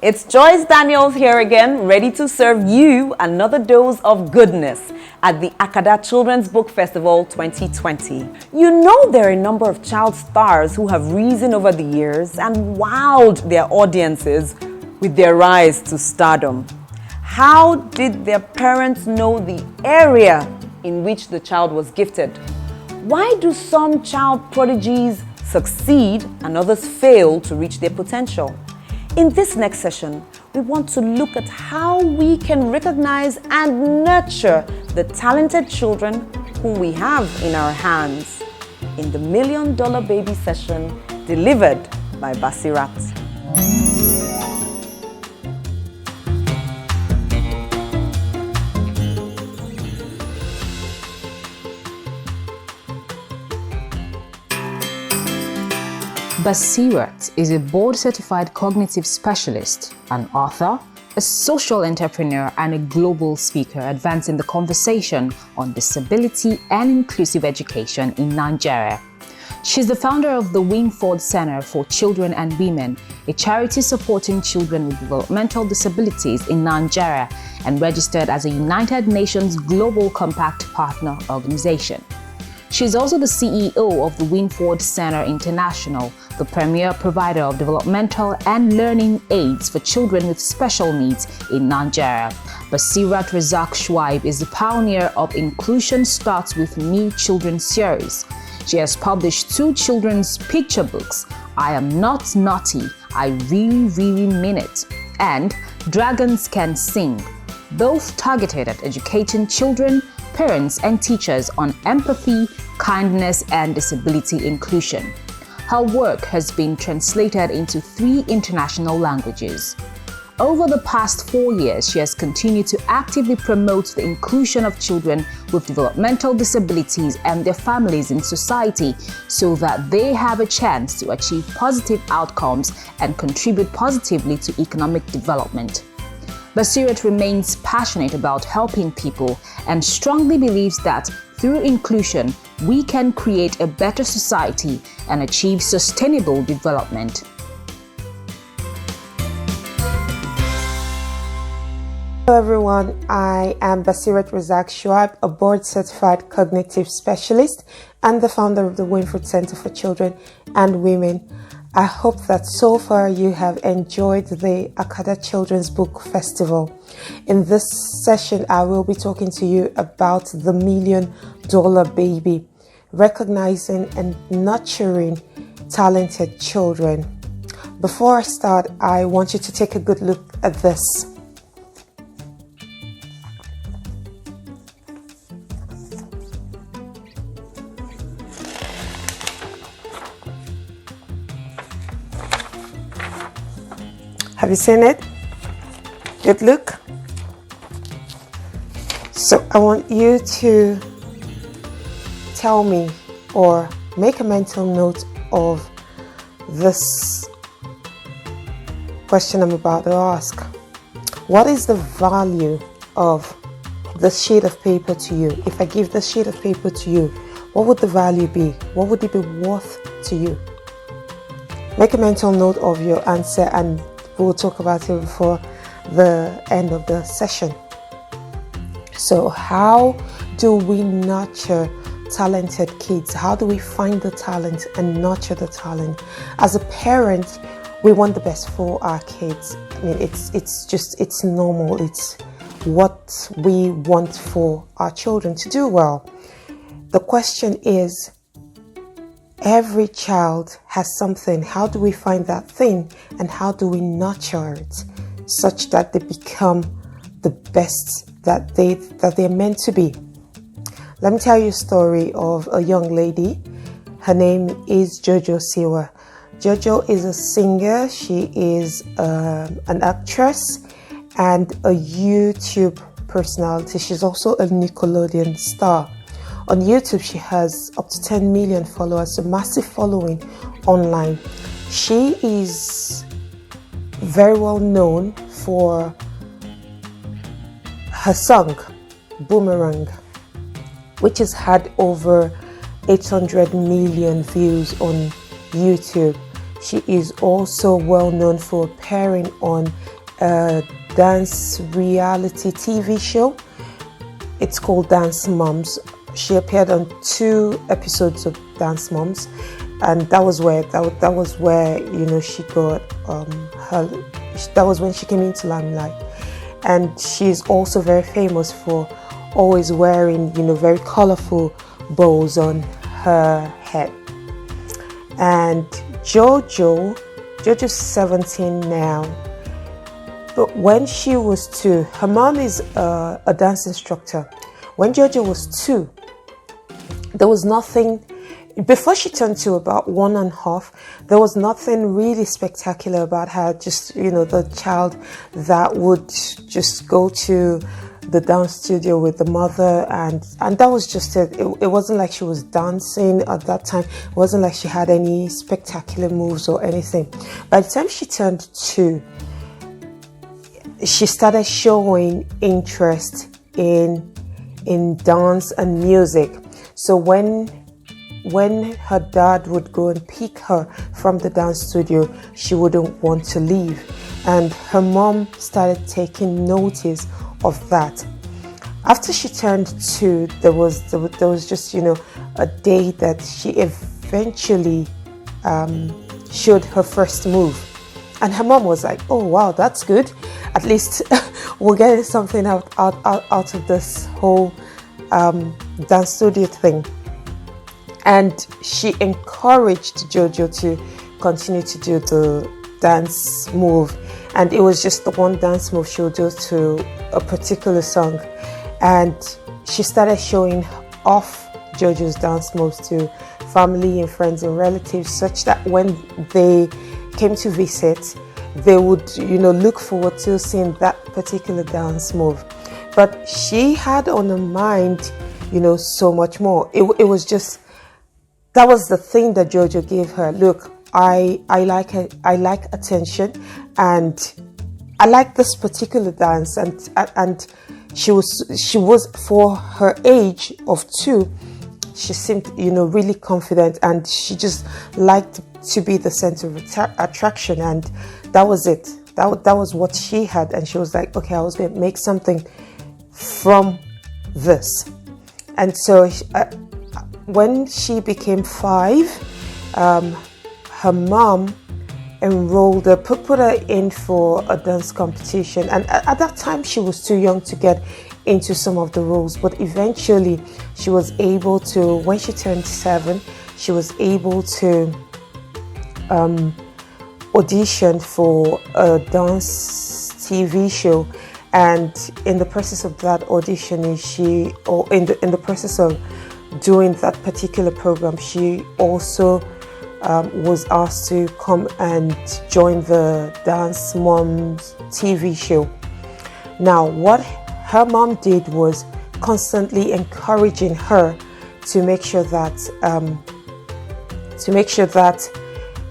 It's Joyce Daniels here again, ready to serve you another dose of goodness at the Akada Children's Book Festival 2020. You know there are a number of child stars who have risen over the years and wowed their audiences with their rise to stardom. How did their parents know the area in which the child was gifted? Why do some child prodigies succeed and others fail to reach their potential? In this next session, we want to look at how we can recognize and nurture the talented children whom we have in our hands in the $1 Million Baby session delivered by Basirat. Basirat is a board-certified cognitive specialist, an author, a social entrepreneur, and a global speaker advancing the conversation on disability and inclusive education in Nigeria. She's the founder of the Winford Center for Children and Women, a charity supporting children with developmental disabilities in Nigeria, and registered as a United Nations Global Compact Partner Organization. She's also the CEO of the Winford Center International, the premier provider of developmental and learning aids for children with special needs in Nigeria. Basirat Razaq Shuaib is the pioneer of Inclusion Starts With Me children's series. She has published 2 children's picture books, I Am Not Naughty, I Really Really Mean It, and Dragons Can Sing, both targeted at educating children, parents, and teachers on empathy, kindness, and disability inclusion. Her work has been translated into 3 international languages. Over the past 4 years, she has continued to actively promote the inclusion of children with developmental disabilities and their families in society so that they have a chance to achieve positive outcomes and contribute positively to economic development. Basirat remains passionate about helping people and strongly believes that through inclusion, we can create a better society and achieve sustainable development. Hello everyone, I am Basirat Razaq Shuaib, a board-certified cognitive specialist and the founder of the Winford Center for Children and Women. I hope that so far you have enjoyed the Akada Children's Book Festival. In this session, I will be talking to you about the $1 Million Baby, recognizing and nurturing talented children. Before I start, I want you to take a good look at this. Have you seen it? Good look. So I want you to tell me or make a mental note of this question I'm about to ask. What is the value of this sheet of paper to you? If I give this sheet of paper to you, what would the value be? What would it be worth to you? Make a mental note of your answer and we'll talk about it before the end of the session. So how do we nurture talented kids? How do we find the talent and nurture the talent? As a parent, we want the best for our kids. I mean, it's normal. It's what we want for our children to do well. The question is, every child has something. How do we find that thing and how do we nurture it such that they become the best that they're meant to be? Let me tell you a story of a young lady. Her name is JoJo Siwa. JoJo is a singer. She is an actress and a YouTube personality. She's also a Nickelodeon star. On YouTube, she has up to 10 million followers, a massive following online. She is very well known for her song, Boomerang, which has had over 800 million views on YouTube. She is also well known for appearing on a dance reality TV show. It's called Dance Moms. She appeared on 2 episodes of Dance Moms, and that was where she got that was when she came into limelight. And she's also very famous for always wearing very colorful bows on her head. And JoJo's 17 now, but when she was 2, her mom is a dance instructor. When JoJo was 2, there was nothing. Before she turned to about 1.5, there was nothing really spectacular about her. Just the child that would just go to the dance studio with the mother, and that was just it. It wasn't like she was dancing at that time. It wasn't like she had any spectacular moves or anything. By the time she turned 2, she started showing interest in dance and music. So when her dad would go and pick her from the dance studio, she wouldn't want to leave. And her mom started taking notice of that. After she turned 2, there was just a day that she eventually showed her first move, and her mom was like, "Oh wow, that's good. At least we're getting something out of this whole dance studio thing." And she encouraged JoJo to continue to do the dance move, and it was just the one dance move she would do to a particular song. And she started showing off JoJo's dance moves to family and friends and relatives, such that when they came to visit, they would look forward to seeing that particular dance move. But she had on her mind so much more. It was just, that was the thing that JoJo gave her. Look, I like attention, and I like this particular dance, and she was for her age of 2, she seemed really confident, and she just liked to be the center of attraction, and that was it. That was what she had, and she was like, okay, I was going to make something from this. And so when she became 5, her mom enrolled her, put her in for a dance competition, and at that time she was too young to get into some of the roles, but eventually she was able to, when she turned 7, she was able to audition for a dance TV show. And in the process of that auditioning, in the process of doing that particular program, she also was asked to come and join the Dance Moms TV show. Now, what her mom did was constantly encouraging her to make sure that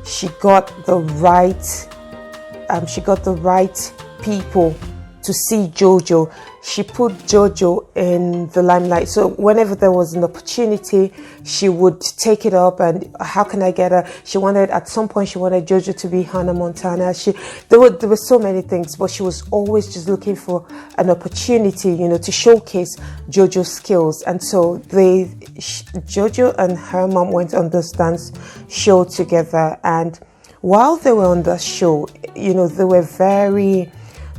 she got the right people to see JoJo. She put JoJo in the limelight. So whenever there was an opportunity, she would take it up, and how can I get her? At some point she wanted JoJo to be Hannah Montana. There were so many things, but she was always just looking for an opportunity, to showcase JoJo's skills. And so JoJo and her mom went on this dance show together. And while they were on the show,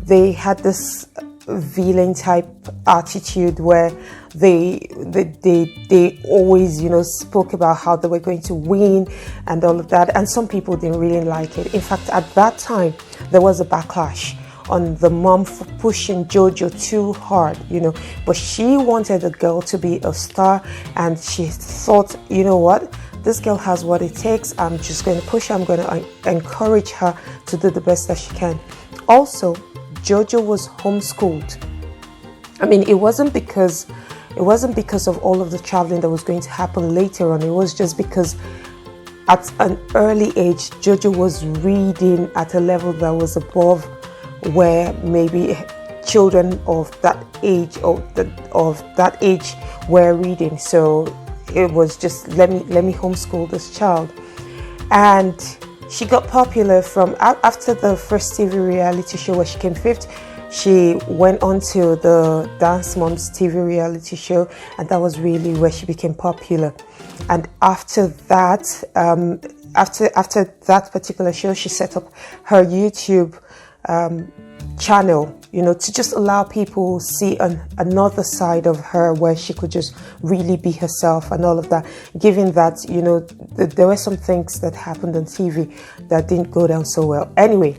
they had this villain type attitude where they always spoke about how they were going to win and all of that, and some people didn't really like it. In fact, at that time there was a backlash on the mom for pushing JoJo too hard, but she wanted the girl to be a star, and she thought, what, this girl has what it takes. I'm just going to push her. I'm going to encourage her to do the best that she can. Also, JoJo was homeschooled. I mean, it wasn't because of all of the traveling that was going to happen later on. It was just because at an early age, JoJo was reading at a level that was above where maybe children of that age were reading. So it was just, let me homeschool this child. And she got popular from after the first TV reality show where she came fifth. She went on to the Dance Moms TV reality show, and that was really where she became popular. And after that, after that particular show, she set up her YouTube channel, to just allow people see another side of her, where she could just really be herself and all of that. Given that, there were some things that happened on TV that didn't go down so well. Anyway,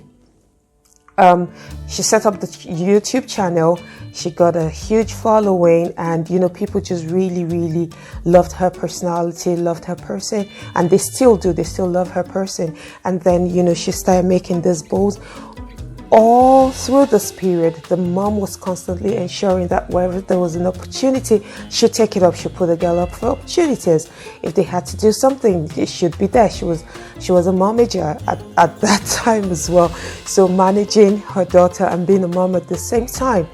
she set up the YouTube channel. She got a huge following, and people just really, really loved her personality, loved her person, and they still do. They still love her person. And then she started making these bowls. All through this period, the mom was constantly ensuring that wherever there was an opportunity, she'd take it up. She'd put the girl up for opportunities. If they had to do something, she'd be there. She was a momager at that time as well. So managing her daughter and being a mom at the same time.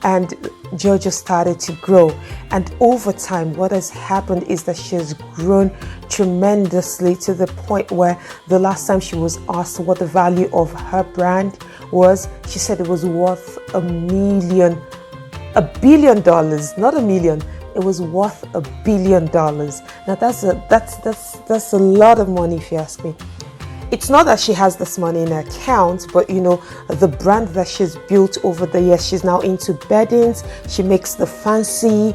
And JoJo started to grow. And over time, what has happened is that she has grown tremendously, to the point where the last time she was asked what the value of her brand was, she said it was worth $1 billion, not a million. It was worth $1 billion. Now that's a lot of money, if you ask me. It's not that she has this money in her account, but the brand that she's built over the years. She's now into beddings. She makes the fancy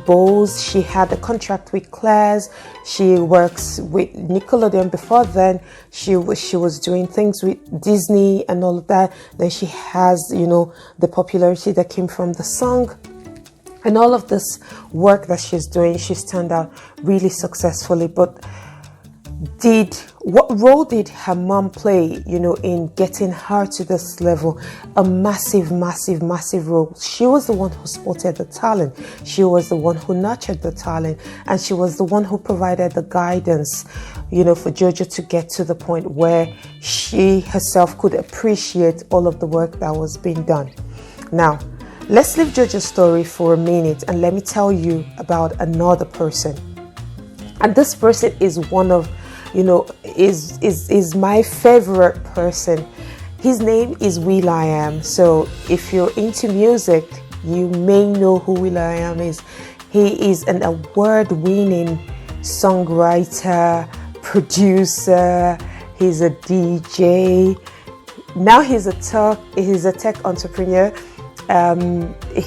bowls. She had a contract with Claire's. She works with Nickelodeon. Before then, she was doing things with Disney and all of that. Then she has the popularity that came from the song. And all of this work that she's doing, she's turned out really successfully. But what role did her mom play, in getting her to this level? A massive, massive, massive role. She was the one who spotted the talent. She was the one who nurtured the talent, and she was the one who provided the guidance, for JoJo to get to the point where she herself could appreciate all of the work that was being done. Now, let's leave JoJo's story for a minute, and let me tell you about another person. And this person is one of is my favorite person. His name is will.i.am. So if you're into music, you may know who will.i.am is. He is an award-winning songwriter, producer. He's a DJ. Now he's a tech entrepreneur.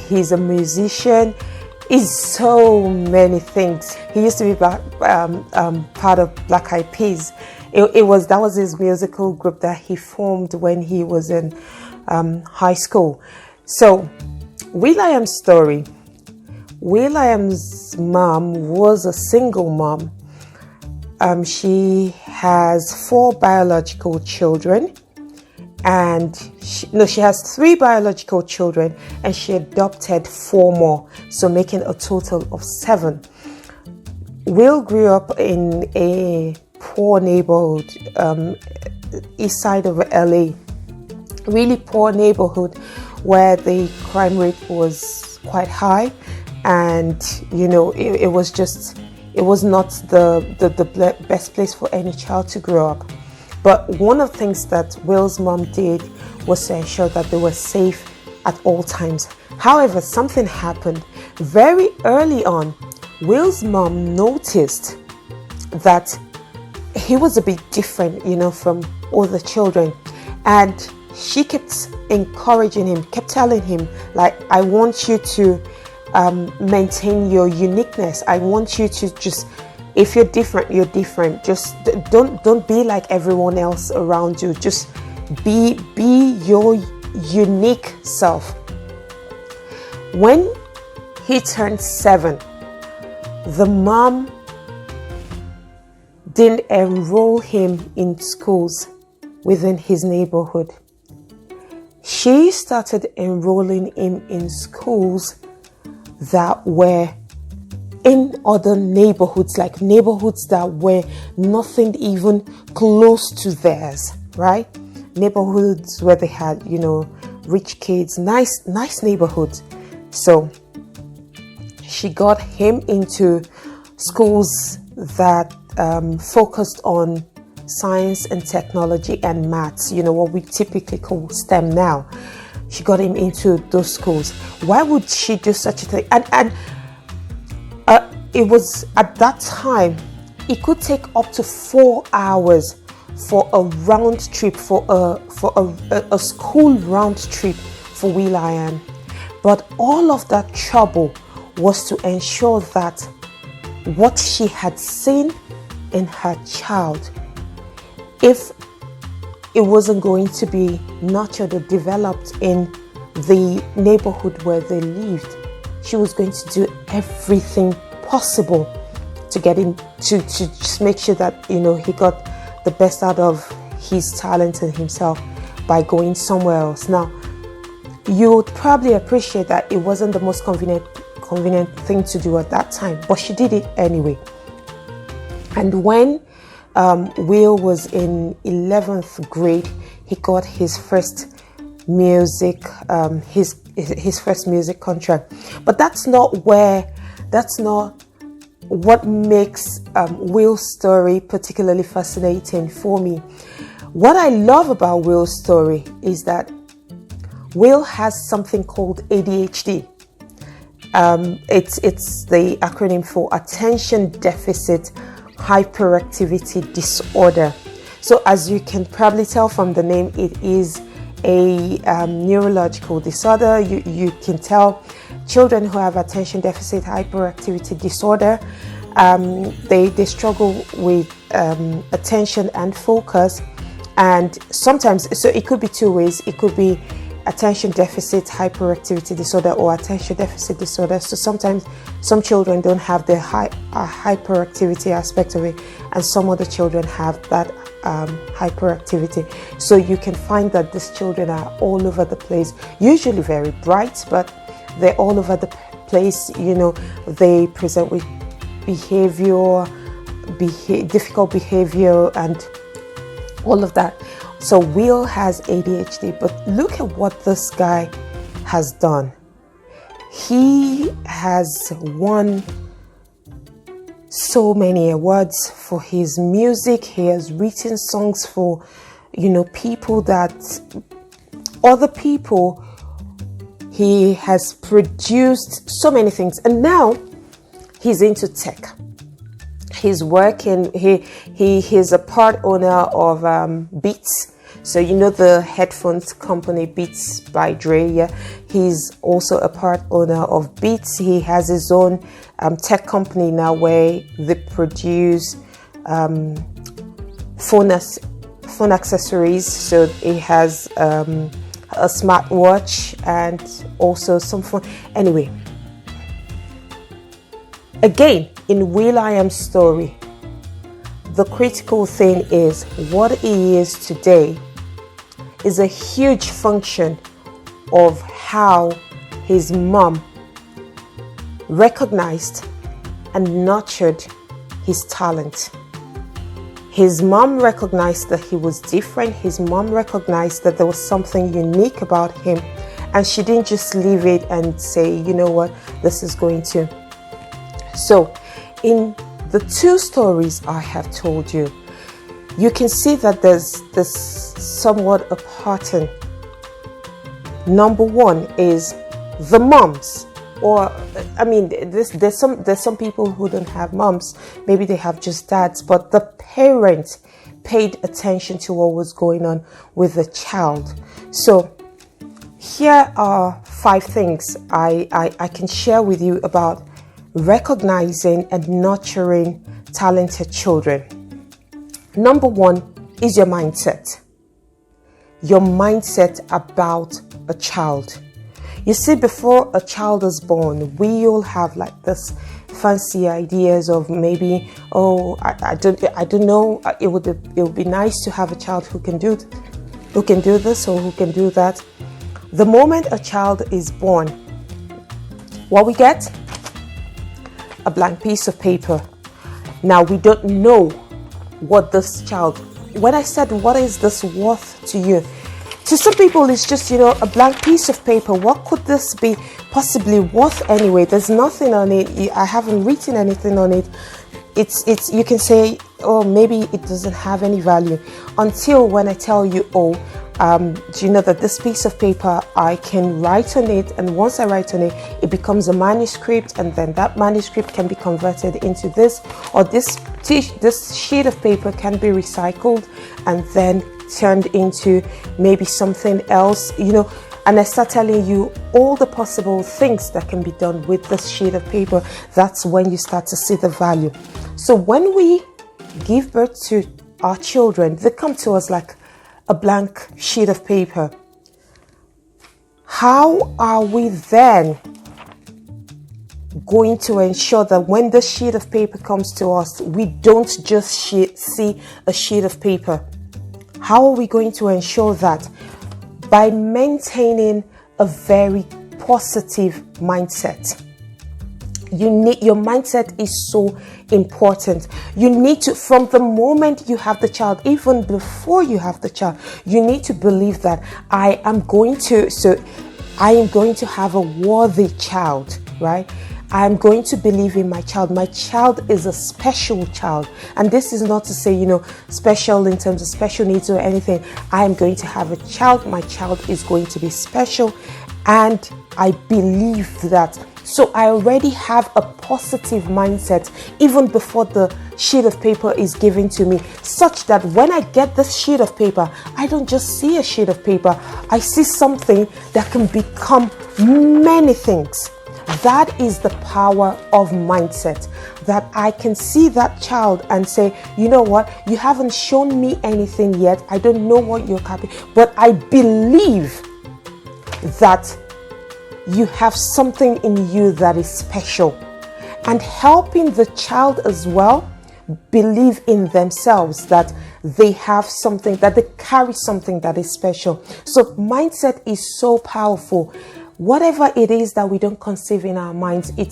He's a musician. Is so many things. He used to be part of Black Eyed Peas. That was his musical group that he formed when he was in high school. So, will.i.am's story. will.i.am's mom was a single mom. She has 4 biological children. And she has 3 biological children, and she adopted 4 more, so making a total of 7. Will grew up in a poor neighborhood, east side of LA, really poor neighborhood where the crime rate was quite high, and it was not the best place for any child to grow up. But one of the things that Will's mom did was to ensure that they were safe at all times. However, something happened very early on. Will's mom noticed that he was a bit different, from all the children. And she kept encouraging him, kept telling him, like, I want you to maintain your uniqueness. I want you to just... If you're different, you're different. Just don't be like everyone else around you. Just be your unique self. When he turned 7, the mom didn't enroll him in schools within his neighborhood. She started enrolling him in schools that were in other neighborhoods, like neighborhoods that were nothing even close to theirs, right? Neighborhoods where they had, rich kids, nice neighborhoods. So she got him into schools that focused on science and technology and maths, what we typically call STEM now. She got him into those schools. Why would she do such a thing? And it was at that time, it could take up to 4 hours for a round trip, for a school round trip for Will.i.am. But all of that trouble was to ensure that what she had seen in her child, if it wasn't going to be nurtured or developed in the neighborhood where they lived, she was going to do everything possible to get him to just make sure that he got the best out of his talent and himself by going somewhere else. Now, you would probably appreciate that it wasn't the most convenient thing to do at that time, but she did it anyway. And when Will was in 11th grade, he got his first music, his first music contract. But that's not what makes Will's story particularly fascinating for me. What I love about Will's story is that Will has something called ADHD. It's the acronym for Attention Deficit Hyperactivity Disorder. So as you can probably tell from the name, it is a neurological disorder. You can tell children who have attention deficit hyperactivity disorder, they struggle with attention and focus. And sometimes, so it could be two ways. It could be attention deficit hyperactivity disorder or attention deficit disorder. So sometimes some children don't have the hyperactivity aspect of it, and some other children have that hyperactivity. So you can find that these children are all over the place, usually very bright, but they're all over the place. They present with difficult behavior and all of that. So Will has ADHD, but look at what this guy has done. He has won so many awards for his music. He has written songs for, people that other people. He has produced so many things, and now he's into tech. He's working. He's a part owner of Beats. So the headphones company Beats by Dre. Yeah, he's also a part owner of Beats. He has his own tech company now where they produce phone accessories. So he has a smartwatch and also some phone. Anyway, again, in Will.i.am's story, the critical thing is what he is today is a huge function of how his mom recognized and nurtured his talent. His mom recognized that he was different. His mom recognized that there was something unique about him, and she didn't just leave it and say, you know what, this is going to. So in the two stories I have told you, you can see that there's somewhat a pattern. Number one is the moms, or there's some people who don't have moms. Maybe they have just dads, but the parents paid attention to what was going on with the child. So here are 5 things I can share with you about recognizing and nurturing talented children. Number 1 is your mindset. Your mindset about a child. You see, before a child is born, we all have like this fancy ideas of maybe, I don't know, it would be nice to have a child who can do this or who can do that. The moment a child is born, what we get? A blank piece of paper. Now we don't know what this child, when I said what is this worth to you, to some people it's just a blank piece of paper. What could this be possibly worth anyway? There's nothing on it. I haven't written anything on it. it's you can say, oh, maybe it doesn't have any value, until when I tell you, oh, do you know that this piece of paper, I can write on it, and once I write on it, it becomes a manuscript, and then that manuscript can be converted into this, or this sheet of paper can be recycled and then turned into maybe something else, you know. And I start telling you all the possible things that can be done with this sheet of paper. That's when you start to see the value. So when we give birth to our children, they come to us like a blank sheet of paper. How are we then going to ensure that when the sheet of paper comes to us, we don't just see a sheet of paper? How are we going to ensure that? By maintaining a very positive mindset. Your mindset is so important. You need to, from the moment you have the child, even before you have the child, you need to believe that I am going to have a worthy child, right? I'm going to believe in my child. My child is a special child. And this is not to say, you know, special in terms of special needs or anything. I am going to have a child. My child is going to be special. And I believe that. So I already have a positive mindset even before the sheet of paper is given to me, such that when I get this sheet of paper, I don't just see a sheet of paper. I see something that can become many things. That is the power of mindset, that I can see that child and say, you know what, you haven't shown me anything yet. I don't know what you're capable, but I believe that you have something in you that is special. And helping the child as well believe in themselves that they have something, that they carry something that is special. So mindset is so powerful. Whatever it is that we don't conceive in our minds, it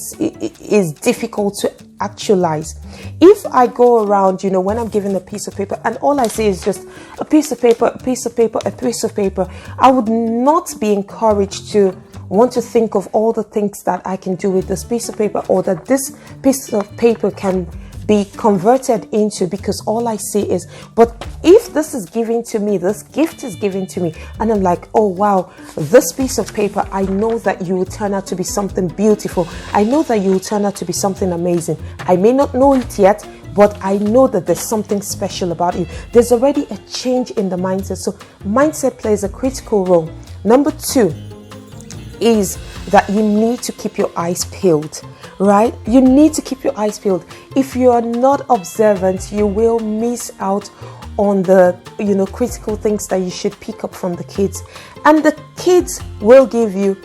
is difficult to actualize. If I go around, you know, when I'm given a piece of paper and all I see is just a piece of paper, a piece of paper, a piece of paper, I would not be encouraged to want to think of all the things that I can do with this piece of paper, or that this piece of paper can be converted into, because all I see is, but if this is given to me, this gift is given to me, and I'm like, oh wow, this piece of paper, I know that you will turn out to be something beautiful. I know that you will turn out to be something amazing. I may not know it yet, but I know that there's something special about you. There's already a change in the mindset. So mindset plays a critical role. Number 2 is that you need to keep your eyes peeled, right? You need to keep your eyes peeled. If you are not observant, you will miss out on the, you know, critical things that you should pick up from the kids, and the kids will give you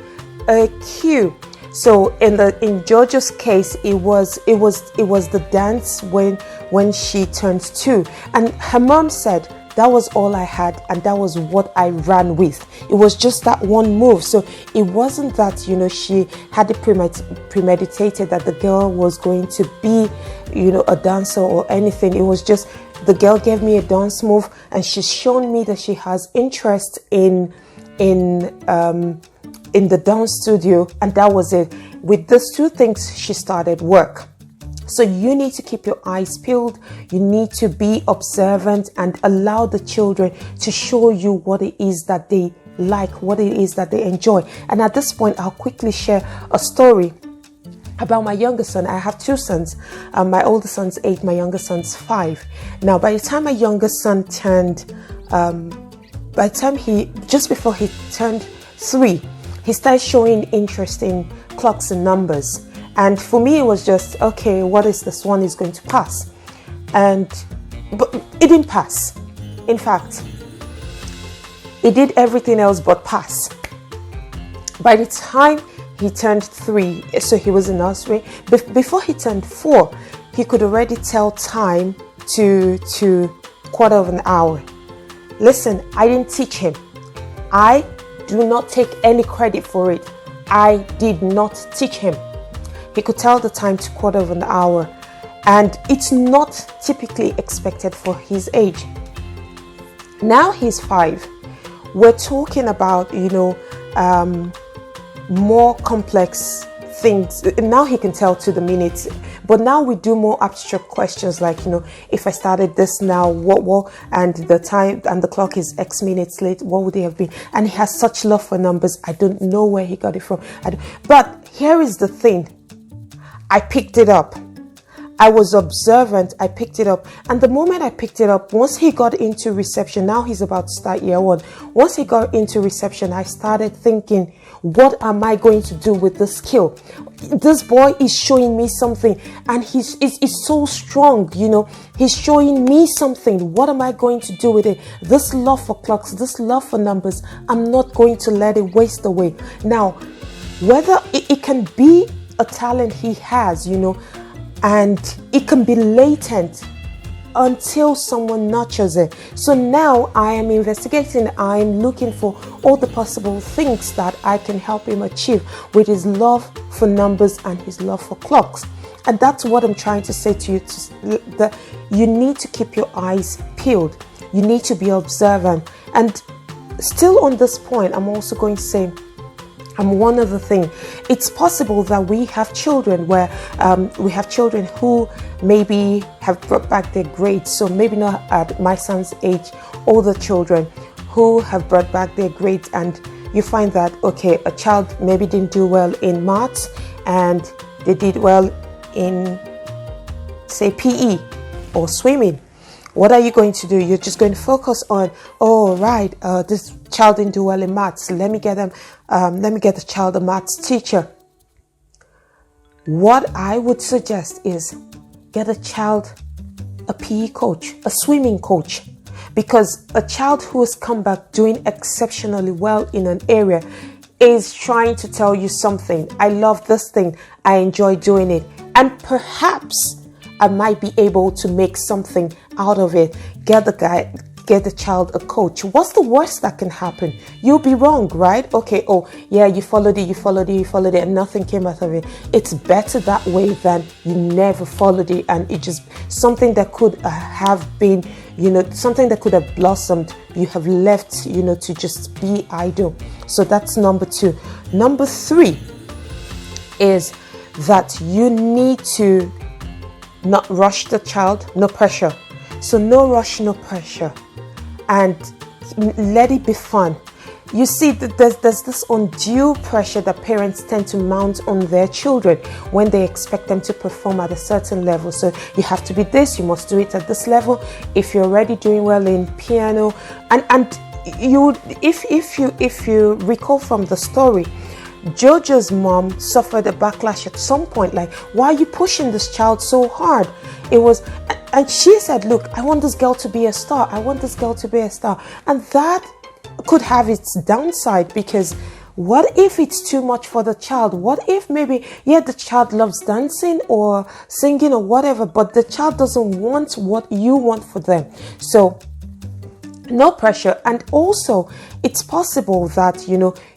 a cue. So in JoJo's case, it was the dance when she turned 2, and her mom said, that was all I had, and that was what I ran with. It was just that one move. So it wasn't that, you know, she had it premeditated that the girl was going to be, you know, a dancer or anything. It was just the girl gave me a dance move, and she's shown me that she has interest in the dance studio, and that was it. With those 2 things, she started work. So you need to keep your eyes peeled. You need to be observant and allow the children to show you what it is that they like, what it is that they enjoy. And at this point, I'll quickly share a story about my younger son. I have 2 sons. My older son's 8, my younger son's 5. Now, by the time my younger son turned, just before he turned 3, he started showing interest in clocks and numbers. And for me, it was just, okay, what is this? One is going to pass. But it didn't pass. In fact, it did everything else but pass. By the time he turned 3, so he was in nursery, before he turned 4, he could already tell time to quarter of an hour. Listen, I didn't teach him. I do not take any credit for it. I did not teach him. He could tell the time to quarter of an hour, and it's not typically expected for his age. Now he's 5. We're talking about, you know, more complex things. Now he can tell to the minutes, but now we do more abstract questions like, if I started this now, what, and the time and the clock is X minutes late, what would they have been? And he has such love for numbers. I don't know where he got it from. But here is the thing. I picked it up. I was observant. I picked it up. And the moment I picked it up, once he got into reception, now he's about to start year one. Once he got into reception, I started thinking, what am I going to do with this skill? This boy is showing me something, and he's so strong, he's showing me something. What am I going to do with it? This love for clocks, this love for numbers, I'm not going to let it waste away. Now, whether it can be a talent he has, and it can be latent until someone nurtures it. So now I am investigating, I'm looking for all the possible things that I can help him achieve with his love for numbers and his love for clocks. And that's what I'm trying to say to you, that you need to keep your eyes peeled. You need to be observant. And still on this point, I'm also going to say, one other thing, it's possible that we have children where we have children who maybe have brought back their grades. So maybe not at my son's age, older children who have brought back their grades, and you find that, okay, a child maybe didn't do well in maths and they did well in, say, PE or swimming. What are you going to do? You're just going to focus on, this child didn't do well in maths. Let me get the child a maths teacher. What I would suggest is get a child a PE coach, a swimming coach, because a child who has come back doing exceptionally well in an area is trying to tell you something. I love this thing. I enjoy doing it. And perhaps I might be able to make something out of it. Get the child a coach. What's the worst that can happen? You'll be wrong, right? Okay, you followed it, and nothing came out of it. It's better that way than you never followed it, and it just something that could have been, something that could have blossomed. You have left, to just be idle. So that's number 2. Number 3 is that you need to not rush the child, no pressure. So no rush, no pressure, and let it be fun. You see, there's this undue pressure that parents tend to mount on their children when they expect them to perform at a certain level. So you have to be this, you must do it at this level. If you're already doing well in piano, and you, if you recall from the story, JoJo's mom suffered a backlash at some point, like, why are you pushing this child so hard? And she said, look, I want this girl to be a star. And that could have its downside, because what if it's too much for the child? What if maybe, the child loves dancing or singing or whatever, but the child doesn't want what you want for them? So no pressure. And also, it's possible that,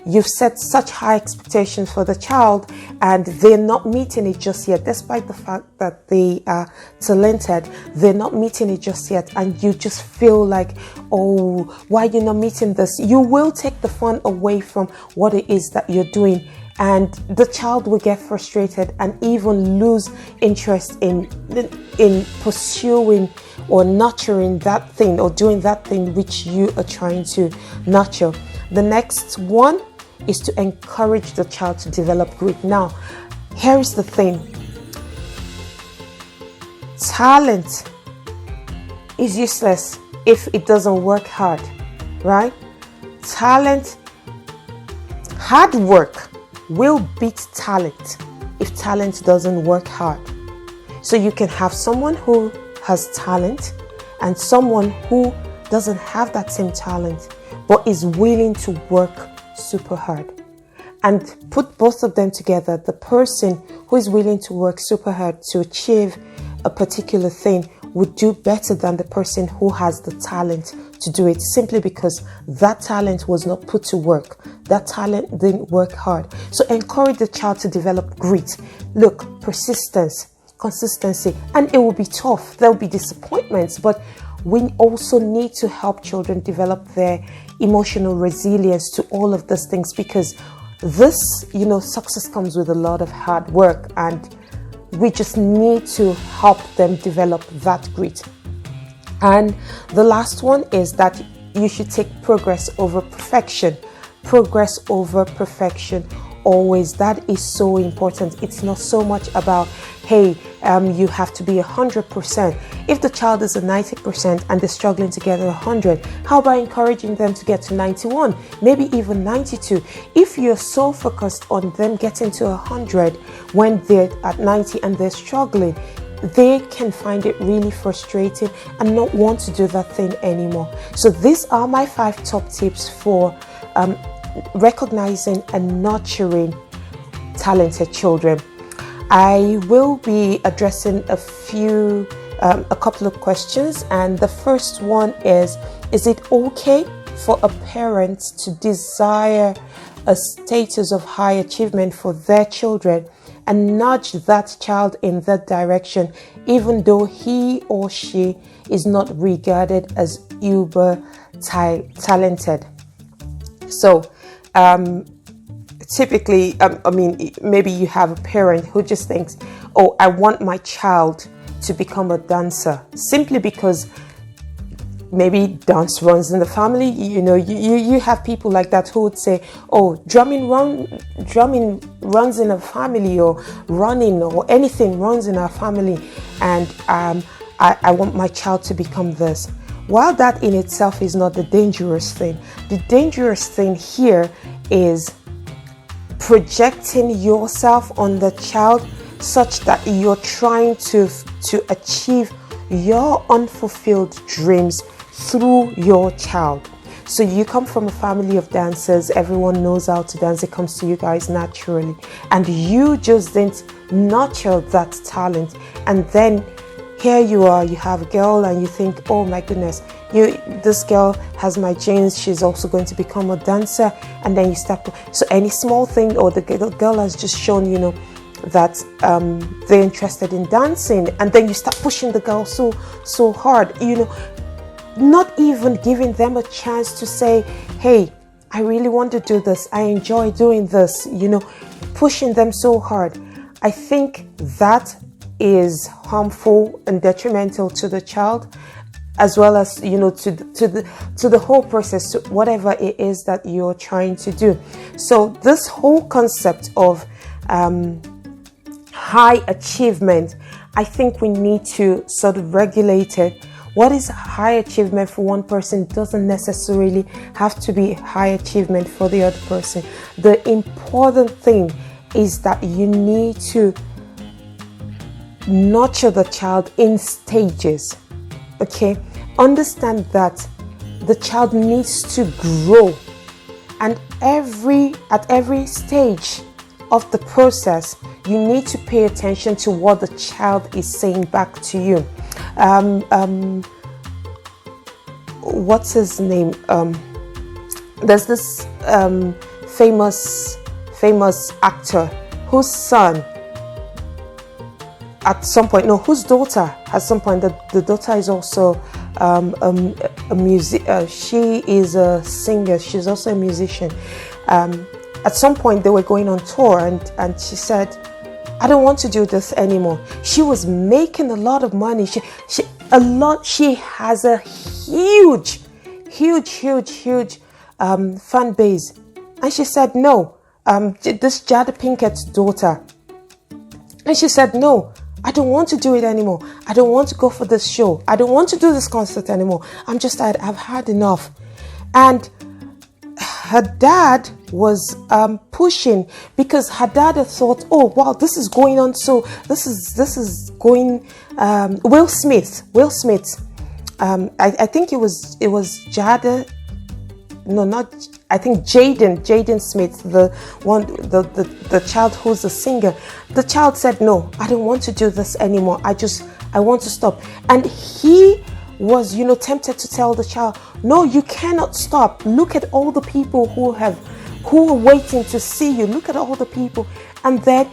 you've set such high expectations for the child and they're not meeting it just yet, despite the fact that they are talented. They're not meeting it just yet, and you just feel like, oh, why are you not meeting this? You will take the fun away from what it is that you're doing, and the child will get frustrated and even lose interest in pursuing or nurturing that thing or doing that thing which you are trying to nurture. The next one is to encourage the child to develop grit. Now, here is the thing. Talent is useless if it doesn't work hard, right? Hard work will beat talent if talent doesn't work hard. So you can have someone who has talent and someone who doesn't have that same talent but is willing to work super hard, and put both of them together. The person who is willing to work super hard to achieve a particular thing would do better than the person who has the talent to do it, simply because that talent was not put to work. That talent didn't work hard. So encourage the child to develop grit. Look, persistence, consistency, and it will be tough. There will be disappointments, but we also need to help children develop their emotional resilience to all of those things, because this, success comes with a lot of hard work, and we just need to help them develop that grit. And the last one is that you should take progress over perfection. Progress over perfection. Always. That is so important. It's not so much about, hey, you have to be 100%. If the child is a 90% and they're struggling to get 100, how about encouraging them to get to 91, maybe even 92? If you're so focused on them getting to 100 when they're at 90 and they're struggling, they can find it really frustrating and not want to do that thing anymore. So these are my 5 top tips for recognizing and nurturing talented children. I will be addressing a couple of questions, and the first one is it okay for a parent to desire a status of high achievement for their children and nudge that child in that direction, even though he or she is not regarded as uber talented? So typically, maybe you have a parent who just thinks, oh, I want my child to become a dancer simply because maybe dance runs in the family. You have people like that who would say, oh, drumming runs in a family, or running or anything runs in our family, and I want my child to become this. While that in itself is not the dangerous thing, the dangerous thing here is projecting yourself on the child such that you're trying to achieve your unfulfilled dreams through your child. So you come from a family of dancers, everyone knows how to dance, it comes to you guys naturally, and you just didn't nurture that talent, and then here you are, you have a girl and you think, oh my goodness, this girl has my genes, she's also going to become a dancer, and then you start so any small thing, or the girl has just shown that they're interested in dancing, and then you start pushing the girl so hard, not even giving them a chance to say, hey, I really want to do this, I enjoy doing this, pushing them so hard. I think that is harmful and detrimental to the child, as well as to the whole process, to whatever it is that you're trying to do. So this whole concept of high achievement, I think we need to sort of regulate it. What is high achievement for one person doesn't necessarily have to be high achievement for the other person. The important thing is that you need to nurture the child in stages. Okay, understand that the child needs to grow, and at every stage of the process you need to pay attention to what the child is saying back to you. What's his name? There's this famous actor whose son at some point, whose daughter at some point, the daughter is also a music. She is a singer. She's also a musician. At some point, they were going on tour, and she said, "I don't want to do this anymore." She was making a lot of money. She has a huge fan base, and she said, "No." This Jada Pinkett's daughter, and she said, "No, I don't want to do it anymore. I don't want to go for this show. I don't want to do this concert anymore. I'm just tired. I've had enough." And her dad was pushing, because her dad had thought, "Oh wow, this is going on. So this is going." Will Smith. I think it was Jada. No, not. I think Jaden Smith, the child who's a singer. The child said, "No, I don't want to do this anymore. I want to stop." And he was, tempted to tell the child, "No, you cannot stop. Look at all the people who are waiting to see you. Look at all the people." And then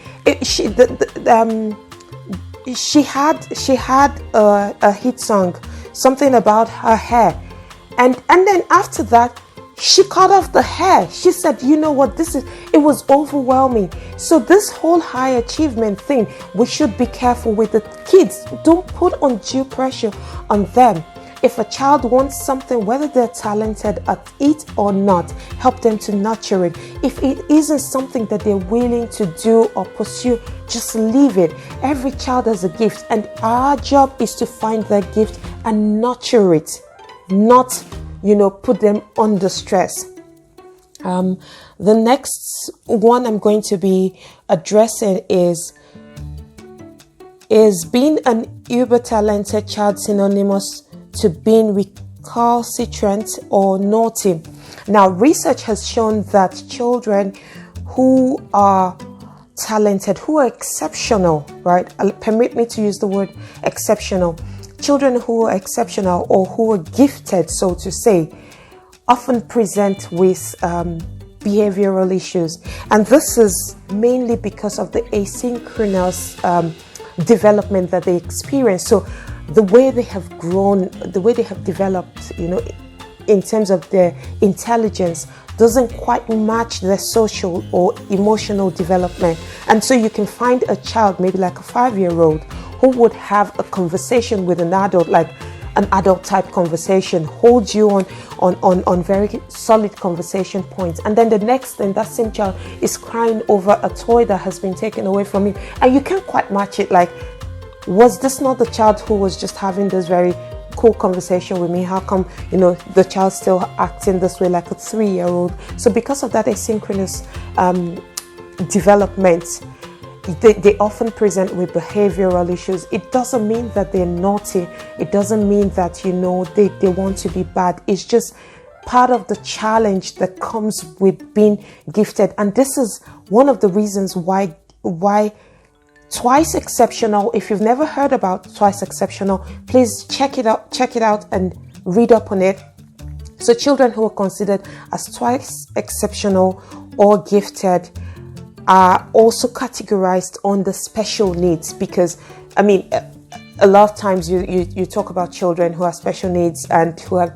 she had a hit song, something about her hair, and then after that, She cut off the hair. She said, you know what, it was overwhelming. So this whole high achievement thing, we should be careful with the kids. Don't put undue pressure on them. If a child wants something, whether they're talented at it or not, help them to nurture it. If it isn't something that they're willing to do or pursue, just leave it. Every child has a gift, and our job is to find their gift and nurture it, not, put them under stress. The next one I'm going to be addressing is being an uber talented child synonymous to being recalcitrant or naughty. Now, research has shown that children who are talented, who are exceptional, right? Permit me to use the word exceptional. Children who are exceptional or who are gifted, so to say, often present with behavioral issues. And this is mainly because of the asynchronous development that they experience. So the way they have grown, the way they have developed, in terms of their intelligence doesn't quite match their social or emotional development. And so you can find a child, maybe like a 5-year-old, who would have a conversation with an adult, like an adult type conversation, hold you on very solid conversation points. And then the next thing, that same child is crying over a toy that has been taken away from him. And you can't quite match it. Like, was this not the child who was just having this very cool conversation with me? How come, the child's still acting this way like a 3-year-old? So because of that asynchronous development, they often present with behavioral issues. It doesn't mean that they're naughty. It doesn't mean that, they want to be bad. It's just part of the challenge that comes with being gifted. And this is one of the reasons why Twice Exceptional, if you've never heard about Twice Exceptional, please check it out and read up on it. So children who are considered as twice exceptional or gifted are also categorized under special needs, because a lot of times you talk about children who have special needs and who have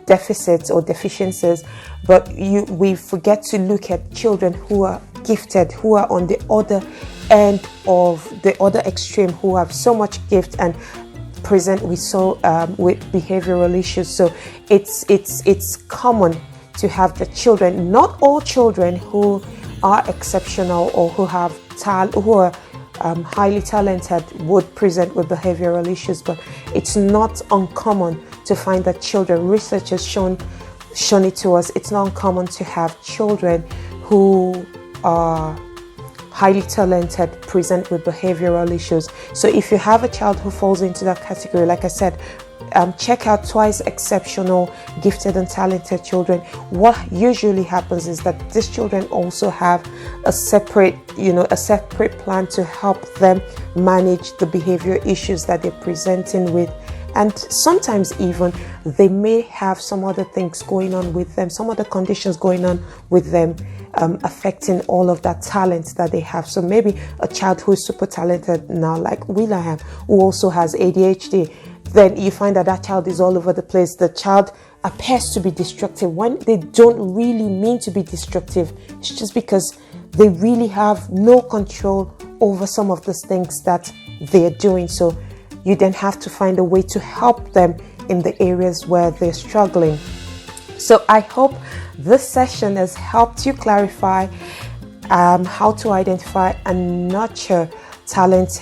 deficits or deficiencies, but we forget to look at children who are gifted, who are on the other end of the other extreme, who have so much gift and present with behavioral issues. So it's common to have the children, not all children who are exceptional or who are highly talented would present with behavioral issues, but it's not uncommon to find that children, research has shown it to us, it's not uncommon to have children who are highly talented present with behavioral issues. So if you have a child who falls into that category, like I said, check out Twice Exceptional, Gifted and Talented Children. What usually happens is that these children also have a separate plan to help them manage the behavior issues that they're presenting with. And sometimes even they may have some other things going on with them, some other conditions going on with them, affecting all of that talent that they have. So maybe a child who is super talented now, like Will.i.am, who also has ADHD, then you find that child is all over the place. The child appears to be destructive when they don't really mean to be destructive. It's just because they really have no control over some of the things that they're doing. So you then have to find a way to help them in the areas where they're struggling. So I hope this session has helped you clarify how to identify and nurture talent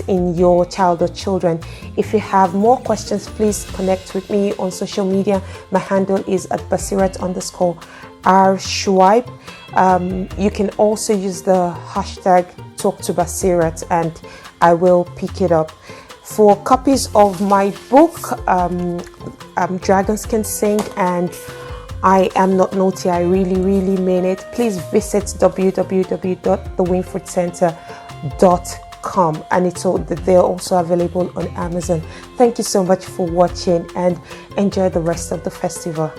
in your child or children. If you have more questions, please connect with me on social media. My handle is at Basirat_Shuaib. You can also use the hashtag #TalkToBasirat and I will pick it up. For copies of my book, Dragons Can Sing and I Am Not Naughty, I Really, Really Mean It, please visit www.thewinfordcenter.com, and they're also available on Amazon. Thank you so much for watching and enjoy the rest of the festival.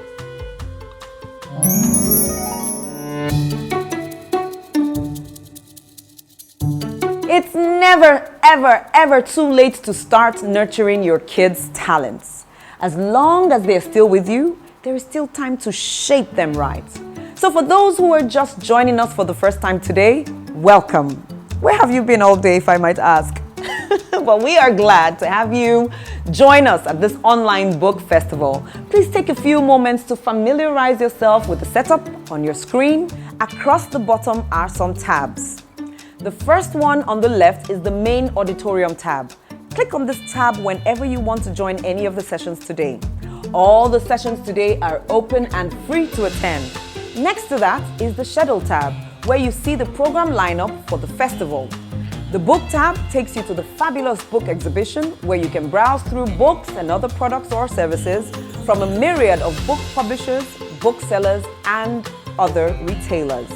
It's never, ever, ever too late to start nurturing your kids' talents. As long as they're still with you, there is still time to shape them right. So for those who are just joining us for the first time today, welcome. Where have you been all day, if I might ask? But we are glad to have you join us at this online book festival. Please take a few moments to familiarize yourself with the setup on your screen. Across the bottom are some tabs. The first one on the left is the main auditorium tab. Click on this tab whenever you want to join any of the sessions today. All the sessions today are open and free to attend. Next to that is the schedule tab, where you see the program lineup for the festival. The book tab takes you to the fabulous book exhibition, where you can browse through books and other products or services from a myriad of book publishers, booksellers, and other retailers.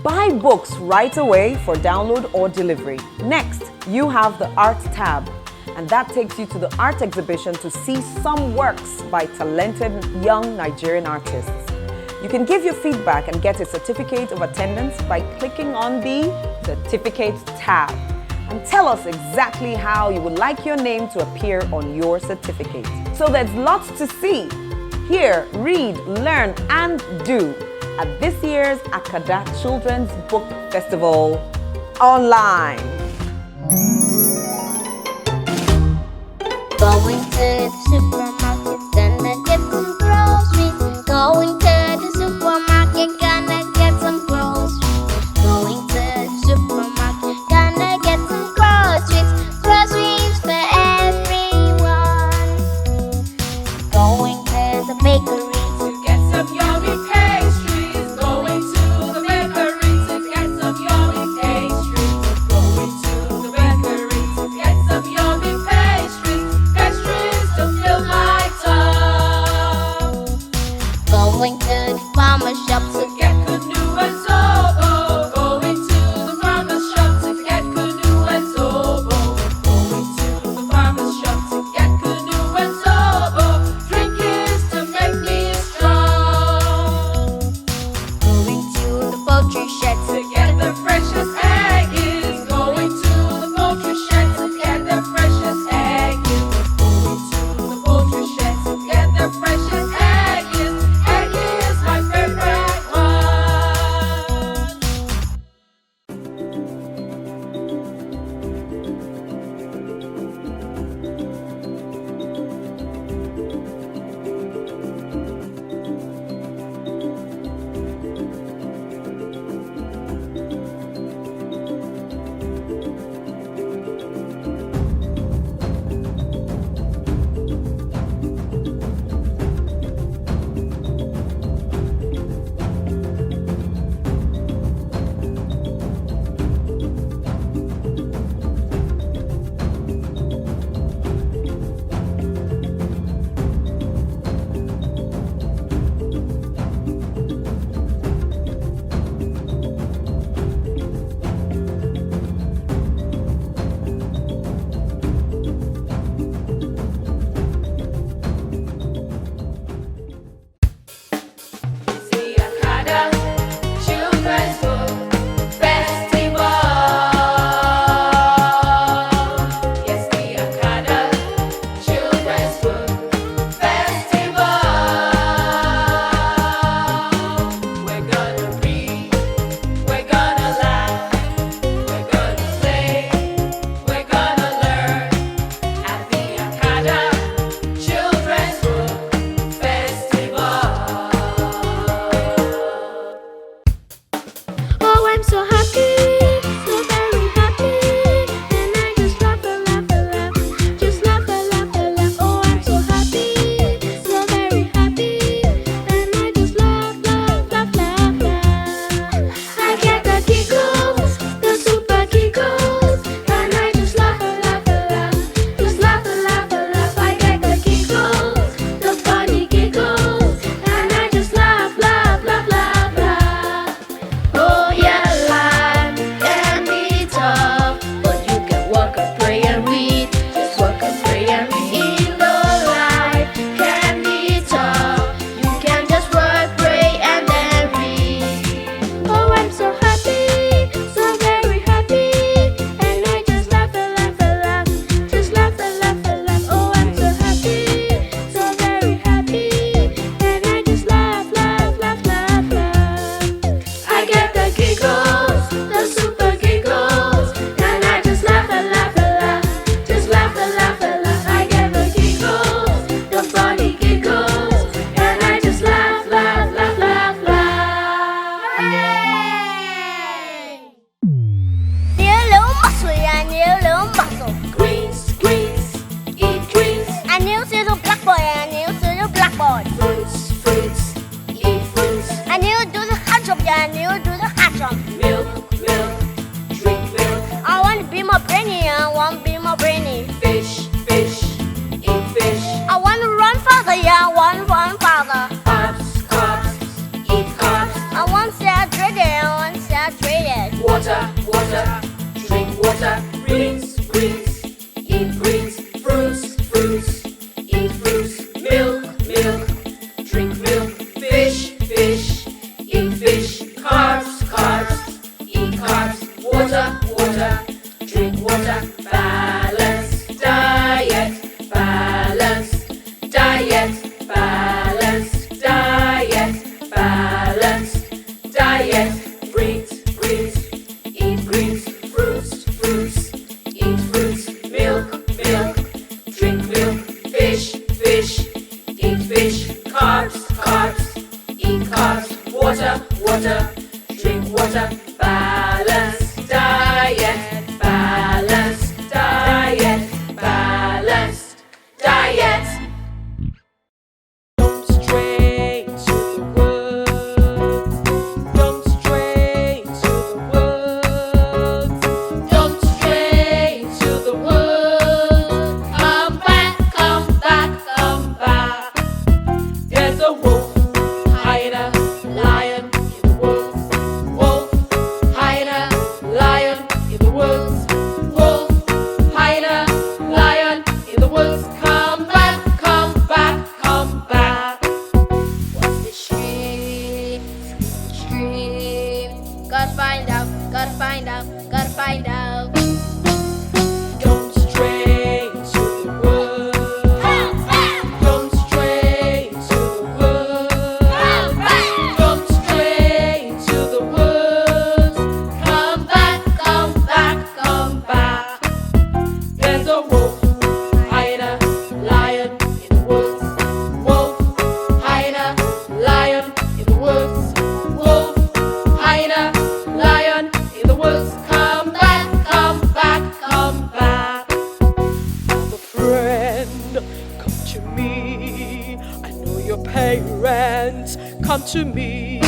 Buy books right away for download or delivery. Next, you have the art tab, and that takes you to the art exhibition to see some works by talented young Nigerian artists. You can give your feedback and get a certificate of attendance by clicking on the Certificates tab. And tell us exactly how you would like your name to appear on your certificate. So there's lots to see, hear, read, learn, and do at this year's Akada Children's Book Festival online. Going to the supermarket, gonna get some groceries. Going to the supermarket, gonna get some groceries. Going to the supermarket, gonna get some groceries. Groceries for everyone. Going to the bakery to get some yummy pastries. Going to the bakery to get some yummy pastries. Going to the bakery to get some yummy pastries. Pastries to a wolf, hyena, lion in the woods. Wolf, hyena, lion in the woods. Wolf, hyena, lion in the woods. Come back, come back, come back. I'm a friend, come to me. I know your parents. Come to me.